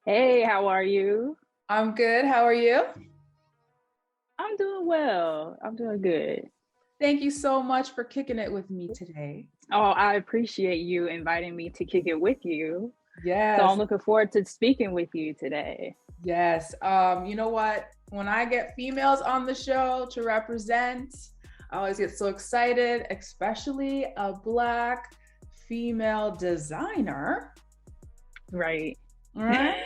Hey, how are you? I'm good. How are you? I'm doing well. I'm doing good. Thank you so much for kicking it with me today. Oh, I appreciate you inviting me to kick it with you. So I'm Yes, looking forward to speaking with you today. yes. You know what? When I get females on the show to represent, I always get so excited, especially a Black female designer. Right. All right.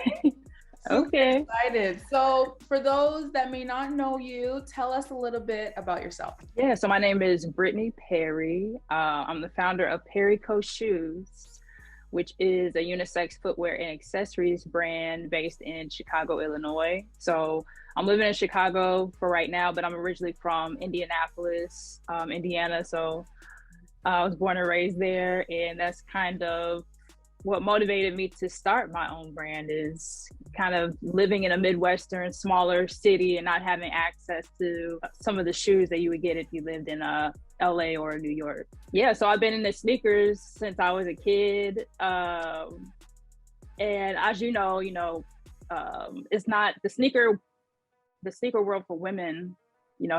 Super Okay. excited. So, for those that may not know you, tell us a little bit about yourself. Yeah, so my name is Brittney Perry. I'm the founder of PerryCo Shoes, which is a unisex footwear and accessories brand based in Chicago, Illinois. So I'm living in Chicago for right now, but I'm originally from Indianapolis, Indiana. So I was born and raised there, and that's kind of what motivated me to start my own brand is kind of living in a Midwestern smaller city and not having access to some of the shoes that you would get if you lived in LA or New York. Yeah, so I've been in the sneakers since I was a kid. And as it's not the sneaker world for women,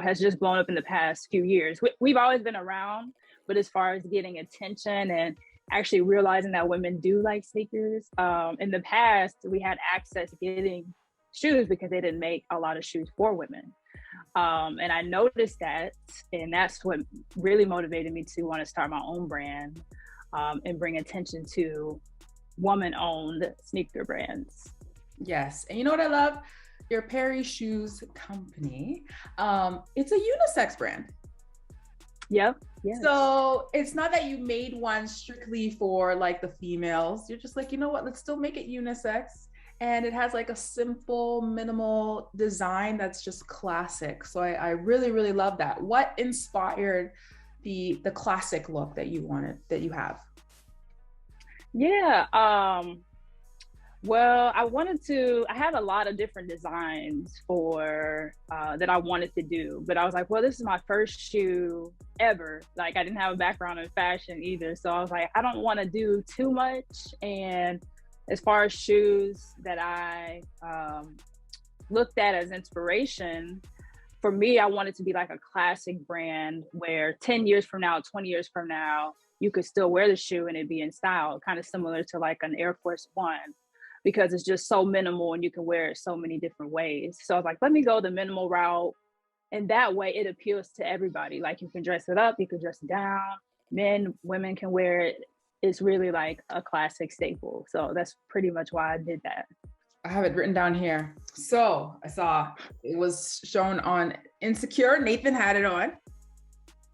has just blown up in the past few years. We've always been around, but as far as getting attention and actually realizing that women do like sneakers, in the past we had access getting shoes because they didn't make a lot of shoes for women. And I noticed that, and that's what really motivated me to want to start my own brand, and bring attention to woman-owned sneaker brands. Yes. And you know what I love? Your Perry Shoes company. It's a unisex brand. Yep. Yes. So it's not that you made one strictly for like the females. You're just like, you know what? Let's still make it unisex. And it has like a simple, minimal design that's just classic. So I really, really love that. What inspired the classic look that you wanted, that you have? Yeah. Well, I had a lot of different designs for that I wanted to do, but I was like, well, this is my first shoe ever. Like, I didn't have a background in fashion either. So I was like, I don't want to do too much. And as far as shoes that I looked at as inspiration, for me, I wanted to be like a classic brand where 10 years from now, 20 years from now, you could still wear the shoe and it'd be in style, kind of similar to like an Air Force One, because it's just so minimal and you can wear it so many different ways. So I was like, let me go the minimal route. And that way it appeals to everybody. Like, you can dress it up, you can dress it down, men, women can wear it. It's really like a classic staple. So that's pretty much why I did that. I have it written down here. So I saw it was shown on Insecure. Nathan had it on.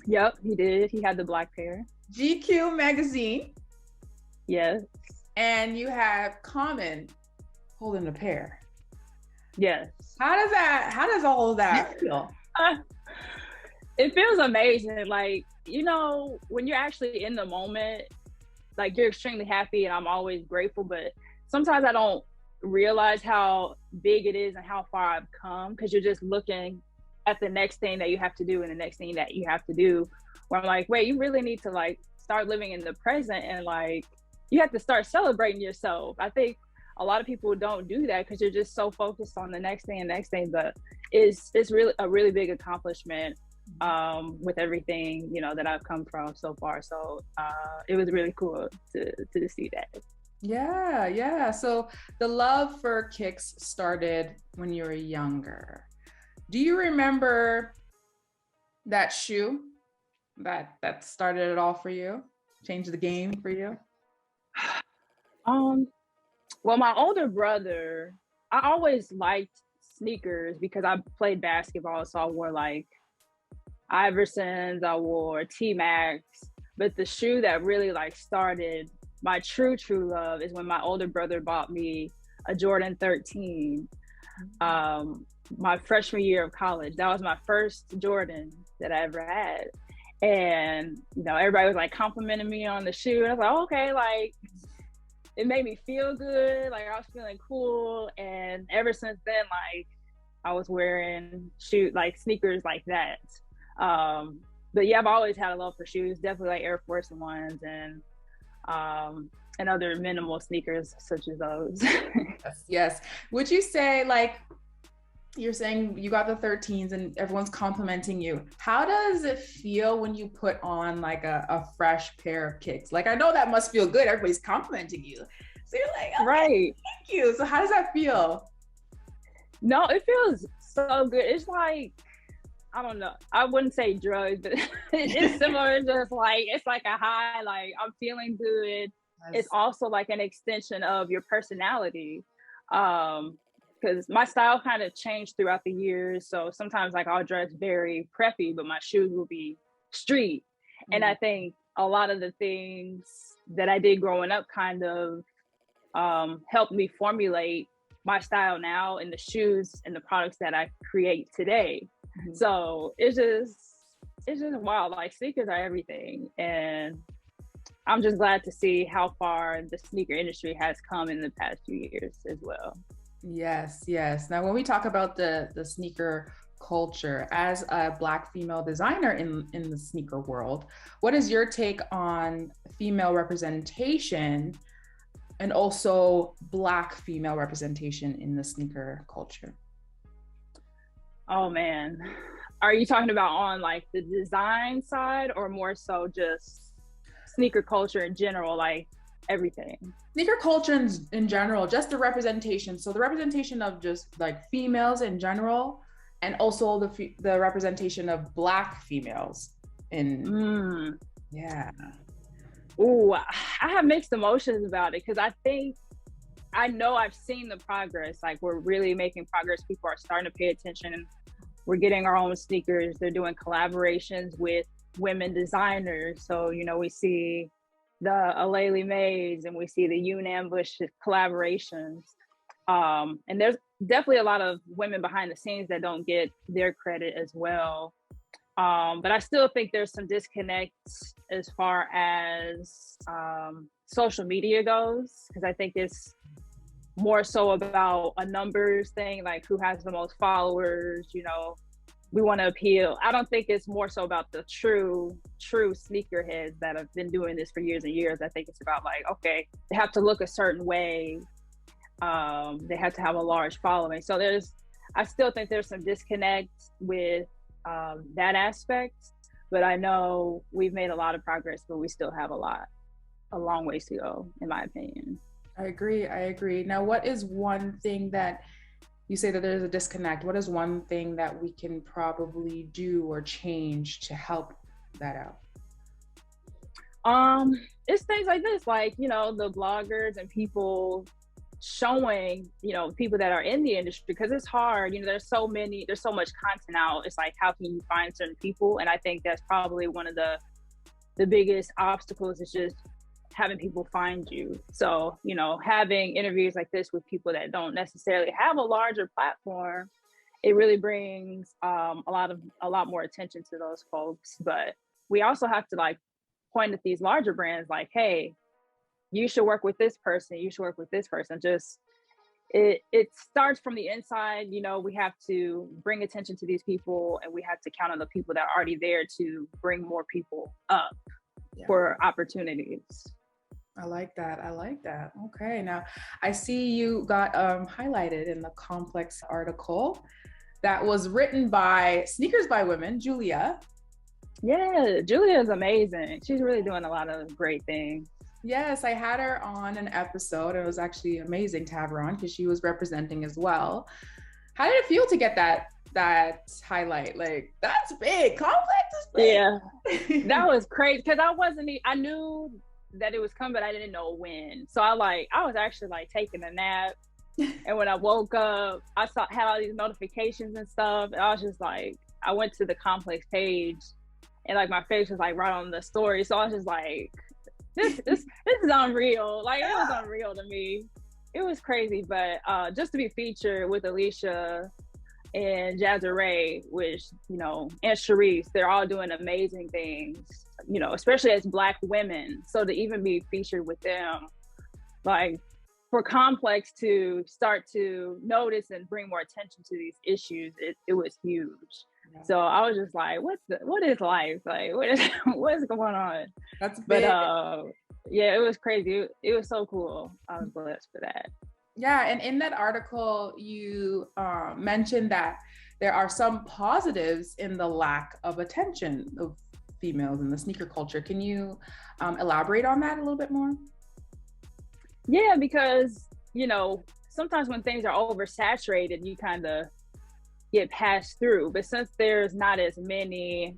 Yep, he did. He had the black pair. GQ magazine. Yes. And you have Common holding a pair. Yes. How does all of that feel? It feels amazing. Like, when you're actually in the moment, like, you're extremely happy, and I'm always grateful, but sometimes I don't realize how big it is and how far I've come, because you're just looking at the next thing that you have to do and the next thing that you have to do, where I'm like, wait, you really need to like start living in the present, and like, you have to start celebrating yourself. I think a lot of people don't do that because you're just so focused on the next thing and next thing, but it's really a really big accomplishment, with everything that I've come from so far. So it was really cool to see that. Yeah, yeah. So the love for kicks started when you were younger. Do you remember that shoe that started it all for you? Changed the game for you? Um, well, my older brother, I always liked sneakers because I played basketball, so I wore like Iversons, I wore T Max. But the shoe that really like started my true love is when my older brother bought me a Jordan 13, my freshman year of college. That was my first Jordan that I ever had. And everybody was like complimenting me on the shoe, and I was like, oh, okay, like, it made me feel good, like I was feeling cool. And ever since then, like, I was wearing sneakers like that. But yeah, I've always had a love for shoes, definitely like Air Force Ones. And and other minimal sneakers such as those. Yes, yes. Would you say, like, you're saying you got the 13s and everyone's complimenting you. How does it feel when you put on like a fresh pair of kicks? Like, I know that must feel good. Everybody's complimenting you. So you're like, okay, Right. thank you. So how does that feel? No, it feels so good. It's like, I don't know. I wouldn't say drugs, but it's similar. Just like, it's like a high, like I'm feeling good. It's Yes. also like an extension of your personality. Because my style kind of changed throughout the years. So sometimes like I'll dress very preppy, but my shoes will be street. And I think a lot of the things that I did growing up kind of helped me formulate my style now in the shoes and the products that I create today. Mm-hmm. So it's just wild. Like sneakers are everything. And I'm just glad to see how far the sneaker industry has come in the past few years as well. Yes, yes. Now, when we talk about the sneaker culture, as a Black female designer in the sneaker world, what is your take on female representation and also Black female representation in the sneaker culture? Oh man, are you talking about on like the design side or more so just sneaker culture in general, like everything? Sneaker culture in general, just the representation. So the representation of just like females in general, and also the representation of Black females in, yeah. Ooh, I have mixed emotions about it because I know I've seen the progress. Like we're really making progress. People are starting to pay attention. We're getting our own sneakers. They're doing collaborations with women designers. So, you know, we see the Aleli Mays and we see the Yoon Ambush collaborations. And there's definitely a lot of women behind the scenes that don't get their credit as well. But I still think there's some disconnect as far as social media goes, because I think it's more so about a numbers thing, like who has the most followers, you know, we want to appeal. I don't think it's more so about the true sneakerheads that have been doing this for years and years. I think it's about like, okay, they have to look a certain way. They have to have a large following. So I still think there's some disconnect with that aspect, but I know we've made a lot of progress, but we still have a long ways to go, in my opinion. I agree. Now, what is one thing that you say that there's a disconnect? What is one thing that we can probably do or change to help that out? It's things like this, like, you know, the bloggers and people showing, you know, people that are in the industry, because it's hard, you know, there's so much content out. It's like, how can you find certain people? And I think that's probably one of the biggest obstacles, is just having people find you. So, you know, having interviews like this with people that don't necessarily have a larger platform, it really brings a lot more attention to those folks. But we also have to like point at these larger brands like, hey, you should work with this person, you should work with this person. Just it starts from the inside. You know, we have to bring attention to these people, and we have to count on the people that are already there to bring more people up for opportunities. I like that. Okay, now I see you got highlighted in the Complex article that was written by Sneakers by Women, Julia. Yeah, Julia is amazing. She's really doing a lot of great things. Yes, I had her on an episode. It was actually amazing to have her on because she was representing as well. How did it feel to get that highlight? Like, that's big. Complex is big. Yeah, that was crazy because I knew that it was coming, but I didn't know when. So I was actually like taking a nap, and when I woke up, had all these notifications and stuff. And I was just like, I went to the Complex page, and like my face was like right on the story. So I was just like, this is unreal. Like, it was unreal to me. It was crazy. But just to be featured with Alicia and Jazza Ray, which, you know, and Sharice, they're all doing amazing things, you know, especially as Black women. So to even be featured with them, like, for Complex to start to notice and bring more attention to these issues, it was huge. Yeah. So I was just like, what is life? Like, what is going on? That's big. Yeah, it was crazy. It was so cool. I was blessed for that. Yeah, and in that article, you mentioned that there are some positives in the lack of attention of females in the sneaker culture. Can you elaborate on that a little bit more? Yeah, because, sometimes when things are oversaturated, you kind of get passed through. But since there's not as many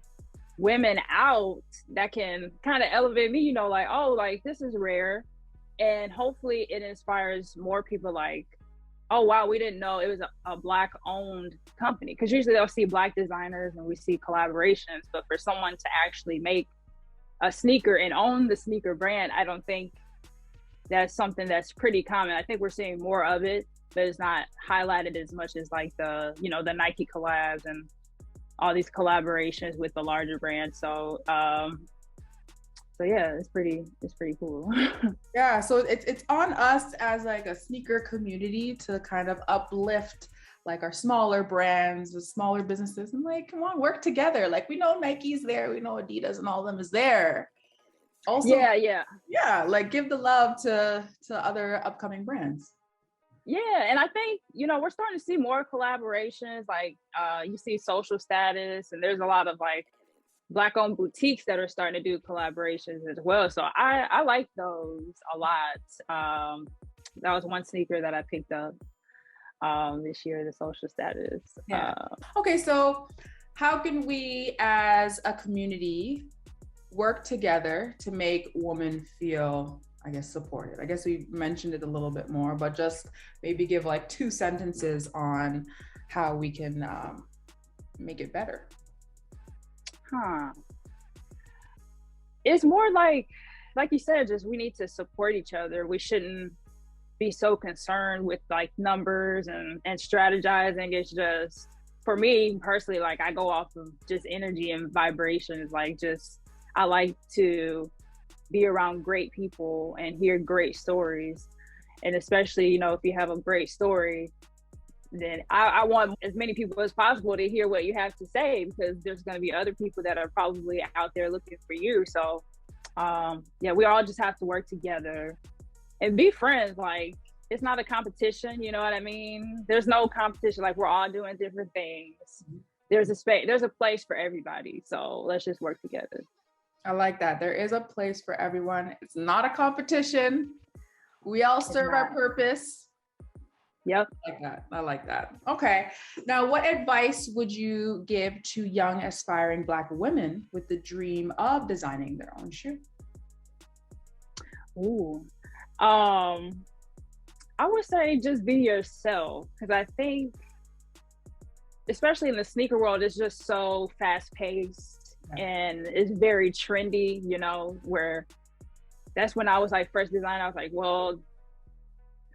women out that can kind of elevate me, like, oh, like this is rare. And hopefully it inspires more people like, oh, wow, we didn't know it was a Black owned company. Because usually they'll see Black designers and we see collaborations. But for someone to actually make a sneaker and own the sneaker brand, I don't think that's something that's pretty common. I think we're seeing more of it, but it's not highlighted as much as like the Nike collabs and all these collaborations with the larger brands. So yeah, it's pretty cool. Yeah, so it's on us as like a sneaker community to kind of uplift like our smaller brands, the smaller businesses, and like, come on, work together. Like, we know Nike's there, we know Adidas and all of them is there. Also, yeah, like give the love to other upcoming brands. Yeah, and I think, we're starting to see more collaborations. Like you see Social Status, and there's a lot of like Black owned boutiques that are starting to do collaborations as well. So I like those a lot. That was one sneaker that I picked up this year, the Social Status. Yeah. Okay, so how can we as a community work together to make women feel, I guess, supported? I guess we mentioned it a little bit more, but just maybe give like 2 sentences on how we can make it better. It's more like you said, just we need to support each other. We shouldn't be so concerned with like numbers and strategizing. It's just, for me personally, like I go off of just energy and vibrations. Like, just, I like to be around great people and hear great stories. And especially, if you have a great story, then I want as many people as possible to hear what you have to say, because there's going to be other people that are probably out there looking for you. So yeah, we all just have to work together and be friends. Like, it's not a competition, you know what I mean? There's no competition. Like, we're all doing different things. There's a space, there's a place for everybody. So let's just work together. I like that. There is a place for everyone. It's not a competition. We all serve our purpose. Yep. I like that. Okay. Now, what advice would you give to young aspiring Black women with the dream of designing their own shoe? Ooh. I would say just be yourself, because I think, especially in the sneaker world, it's just so fast paced and it's very trendy, where that's when I was like first designing. I was like, well,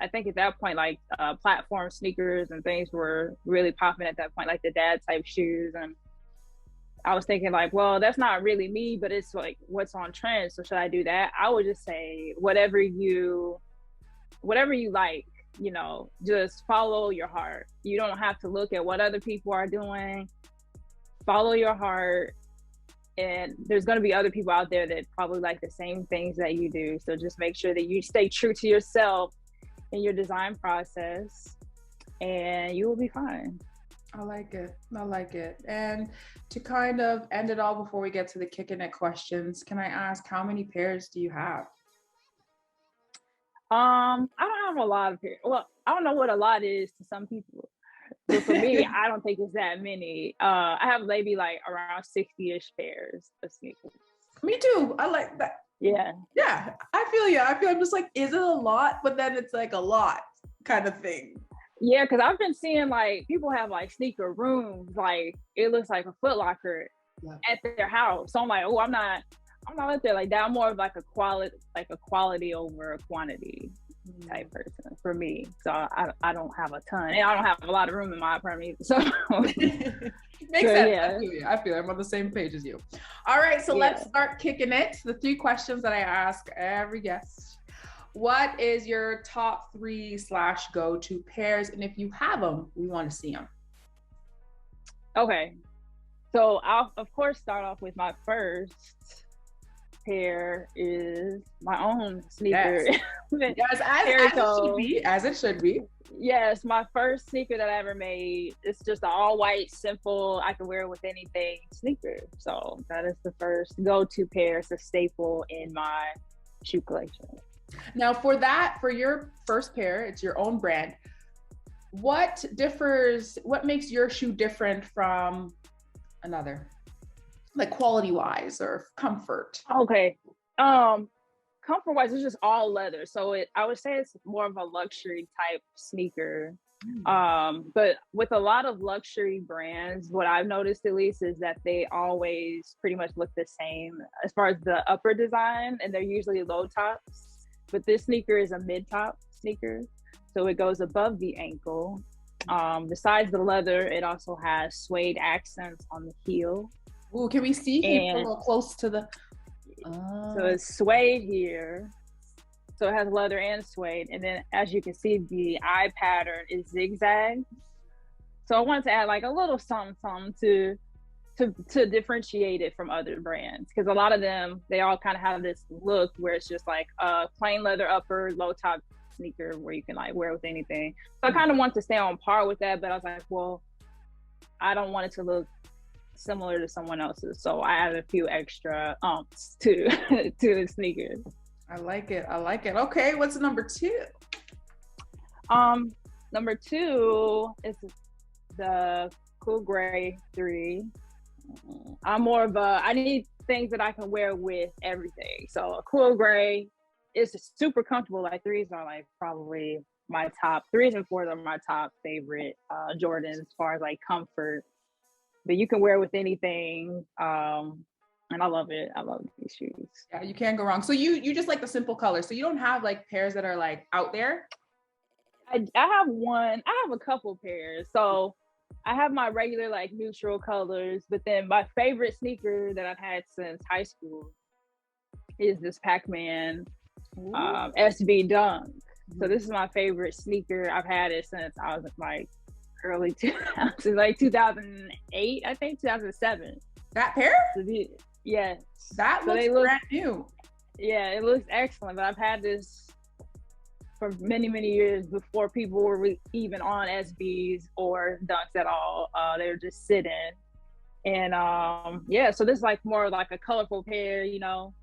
I think at that point, like platform sneakers and things were really popping at that point, like the dad type shoes. And I was thinking like, well, that's not really me, but it's like what's on trend. So should I do that? I would just say whatever you like, just follow your heart. You don't have to look at what other people are doing. Follow your heart. And there's going to be other people out there that probably like the same things that you do. So just make sure that you stay true to yourself in your design process, and you will be fine. I like it. And to kind of end it all before we get to the kicking it questions, can I ask, how many pairs do you have? I don't have a lot of pairs. Well, I don't know what a lot is to some people, but for me, I don't think it's that many. I have maybe like around 60-ish pairs of sneakers. Me too. I like that. Yeah, I feel you. I'm just like, is it a lot? But then it's like a lot kind of thing. Yeah, because I've been seeing like people have like sneaker rooms, like it looks like a Foot Locker at their house. So I'm like, oh, I'm not up there like that. I'm more of like a quality over a quantity type person for me. So I don't have a ton, and I don't have a lot of room in my apartment either. So makes sense. Yeah. I feel you. I'm on the same page as you. All right, so let's start kicking it. The 3 questions that I ask every guest. What is your top 3 / go-to pairs? And if you have them, we want to see them. Okay. So I'll of course start off with my first. pair is my own sneaker. Yes. Yes, as it should be. As it should be. Yes, my first sneaker that I ever made. It's just an all white, simple, I can wear it with anything sneaker. So that is the first go-to pair. It's a staple in my shoe collection. Now for your first pair, it's your own brand. What makes your shoe different from another? Like quality wise or comfort? Okay. Comfort wise, it's just all leather. So I would say it's more of a luxury type sneaker. But with a lot of luxury brands, what I've noticed at least is that they always pretty much look the same as far as the upper design, and they're usually low tops. But this sneaker is a mid-top sneaker. So it goes above the ankle. Besides the leather, it also has suede accents on the heel. Ooh, can we see? Can you put a little close to the... So it's suede here. So it has leather and suede. And then as you can see, the eye pattern is zigzag. So I wanted to add like a little something to differentiate it from other brands. Because a lot of them, they all kind of have this look where it's just like a plain leather upper, low top sneaker where you can like wear with anything. So I kind of want to stay on par with that, but I was like, well, I don't want it to look similar to someone else's, so I added a few extra to the sneakers. I like it. Okay, what's number 2? Number 2 is the Cool Gray 3. I'm more of I need things that I can wear with everything. So a Cool Gray is super comfortable. Like 3s are like probably my top 3s and 4s are my top favorite Jordans as far as like comfort. But you can wear with anything, and I love it. I love these shoes. Yeah, you can't go wrong. So you just like the simple colors. So you don't have like pairs that are like out there? I have a couple pairs. So I have my regular like neutral colors, but then my favorite sneaker that I've had since high school is this Pac-Man SB Dunk. So this is my favorite sneaker. I've had it since I was like early 2000s, like 2008, I think 2007. That pair? Yes. That looks brand new. Yeah, it looks excellent. But I've had this for many, many years before people were even on SBs or Dunks at all. They were just sitting. And yeah, so this is like more like a colorful pair, you know,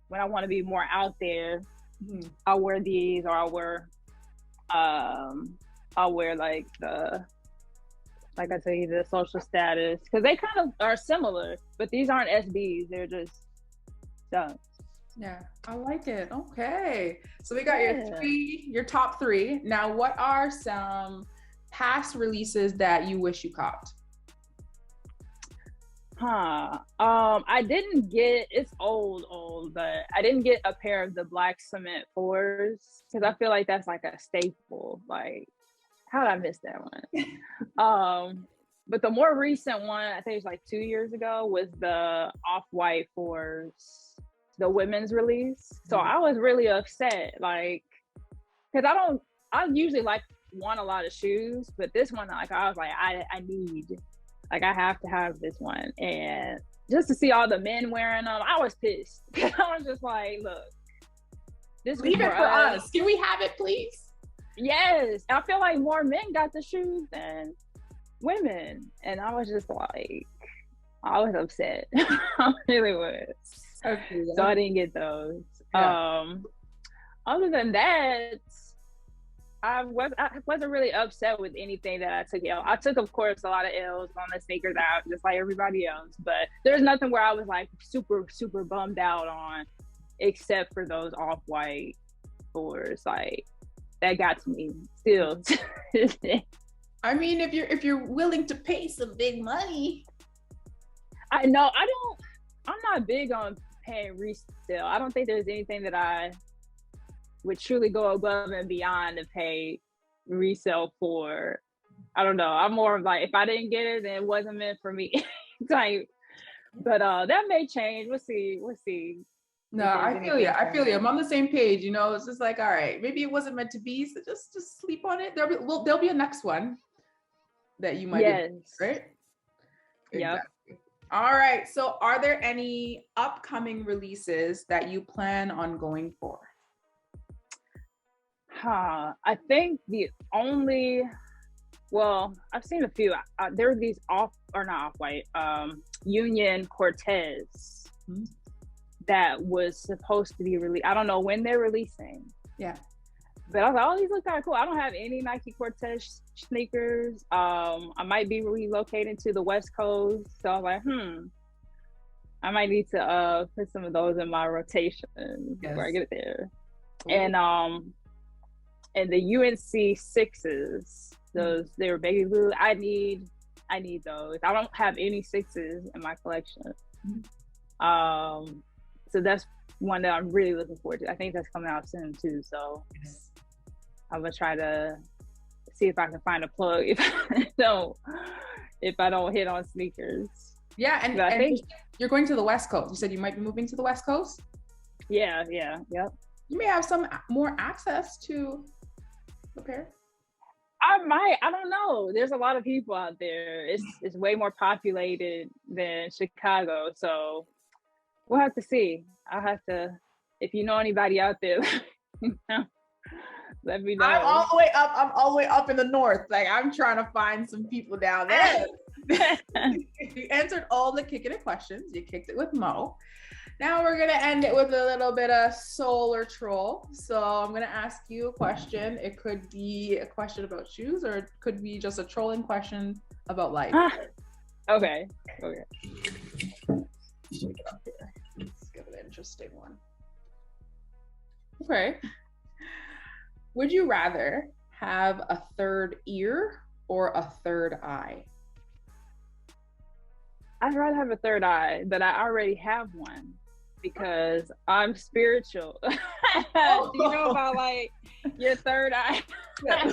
when I want to be more out there. I'll wear these, or I'll wear like like I tell you, the social status, because they kind of are similar, but these aren't SBs, they're just Dunks. Yeah, I like it. Okay, so we got your top 3. Now, what are some past releases that you wish you copped? I didn't get, it's old, but I didn't get a pair of the black cement 4s because I feel like that's like a staple. Like, how did I miss that one? But the more recent one, I think it was like 2 years ago, was the off-white 4s, the women's release. So I was really upset, like, because I usually want a lot of shoes, but this one, like, I was like, I have to have this one. And just to see all the men wearing them, I was pissed. I was just like, look, this leave it for us. Can we have it, please? Yes. I feel like more men got the shoes than women. And I was just like, I was upset. I really was. Okay, so I didn't get those. Yeah. Other than that, I wasn't really upset with anything that I took. I took, of course, a lot of L's on the sneakers out, just like everybody else. But there's nothing where I was like super, super bummed out on, except for those off-white 4s. Like, that got to me still. I mean, if you're willing to pay some big money. I know. I'm not big on paying resale. I don't think there's anything that I would truly go above and beyond to pay resale for. I don't know. I'm more of like, if I didn't get it, then it wasn't meant for me type. But that may change. We'll see. No, I feel you. I'm on the same page. You know, it's just like, all right, maybe it wasn't meant to be. So just sleep on it. There'll be a next one that you might. Yes. Be, right. Yeah. Exactly. All right. So are there any upcoming releases that you plan on going for? I think the only, well, I've seen a few. There were these not off-white, Union Cortez that was supposed to be released. I don't know when they're releasing. Yeah. But I was like, oh, these look kind of cool. I don't have any Nike Cortez sneakers. I might be relocating to the West Coast. So I was like, I might need to put some of those in my rotation before I get it there. Ooh. And the UNC sixes, those, they were baby blue. I need those. I don't have any sixes in my collection. So that's one that I'm really looking forward to. I think that's coming out soon too. So I'm gonna try to see if I can find a plug if I don't hit on sneakers. Yeah, and I think you're going to the West Coast. You said you might be moving to the West Coast? Yeah. You may have some more access to the pair. I might. I don't know. There's a lot of people out there. It's way more populated than Chicago. So we'll have to see. I'll have to, if you know anybody out there, let me know. I'm all the way up. I'm all the way up in the north. Like, I'm trying to find some people down there. You answered all the Kicking It questions. You kicked it with Mo. Now we're going to end it with a little bit of soul or troll. So I'm going to ask you a question. It could be a question about shoes, or it could be just a trolling question about life. Okay. Let's give it an interesting one. Okay. Would you rather have a third ear or a third eye? I'd rather have a third eye, but I already have one because I'm spiritual. Oh. You know about like your third eye? Yeah,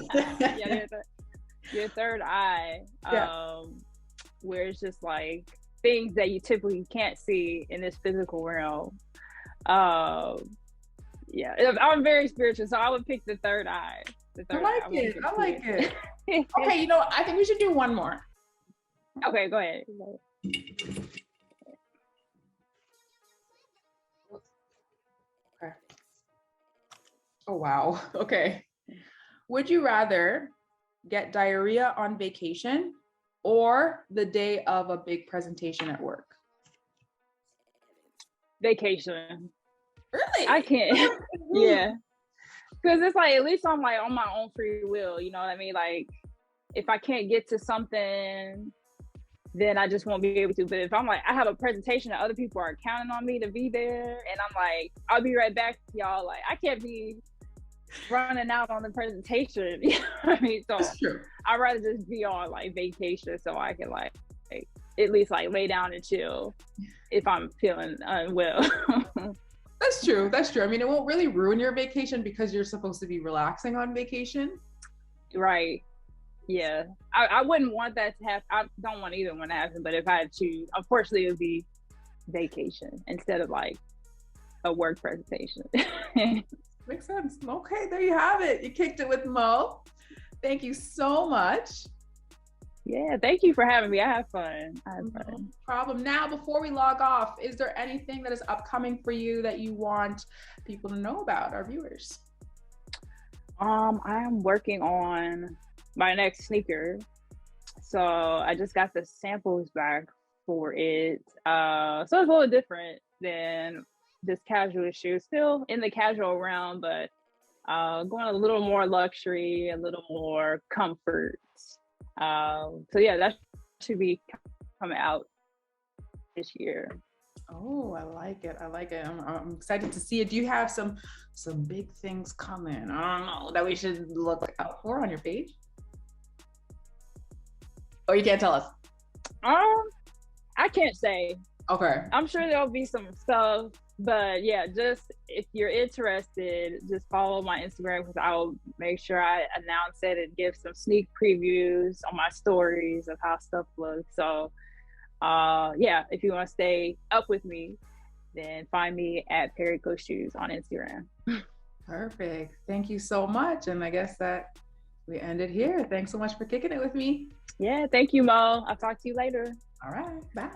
your third eye, where it's just like things that you typically can't see in this physical realm. Yeah, I'm very spiritual, so I would pick the third eye. I like it. Okay, you know what? I think we should do one more. Okay, go ahead. Okay. Oh, wow. Okay. Would you rather get diarrhea on vacation or the day of a big presentation at work? Vacation. Really? I can't. Yeah. Because it's like, at least I'm like on my own free will, you know what I mean? Like, if I can't get to something, then I just won't be able to. But if I'm like, I have a presentation and other people are counting on me to be there, and I'm like, I'll be right back to y'all. Like, I can't be running out on the presentation. You know what I mean? So I'd rather just be on like vacation so I can like at least like lay down and chill if I'm feeling unwell. That's true. I mean, it won't really ruin your vacation because you're supposed to be relaxing on vacation. Right. Yeah. I wouldn't want that to happen. I don't want either one to happen, but if I had to choose, unfortunately, it would be vacation instead of like a work presentation. Makes sense. Okay, there you have it. You kicked it with Mo. Thank you so much. Yeah, thank you for having me. I had fun. No problem. Now, before we log off, is there anything that is upcoming for you that you want people to know about, our viewers? I am working on my next sneaker. So I just got the samples back for it. So it's a little different than this casual shoe. Still in the casual realm, but going a little more luxury, a little more comfort. So yeah, that should be coming out this year. Oh, I like it. I'm excited to see it. Do you have some big things coming? I don't know, that we should look out for on your page? Or you can't tell us? I can't say. Okay. I'm sure there'll be some stuff, but yeah, just if you're interested, just follow my Instagram because I'll make sure I announce it and give some sneak previews on my stories of how stuff looks. So yeah, if you want to stay up with me, then find me at PerryCo Shoes on Instagram. Perfect. Thank you so much. And I guess that we end it here. Thanks so much for kicking it with me. Yeah, thank you, Mo. I'll talk to you later. All right. Bye.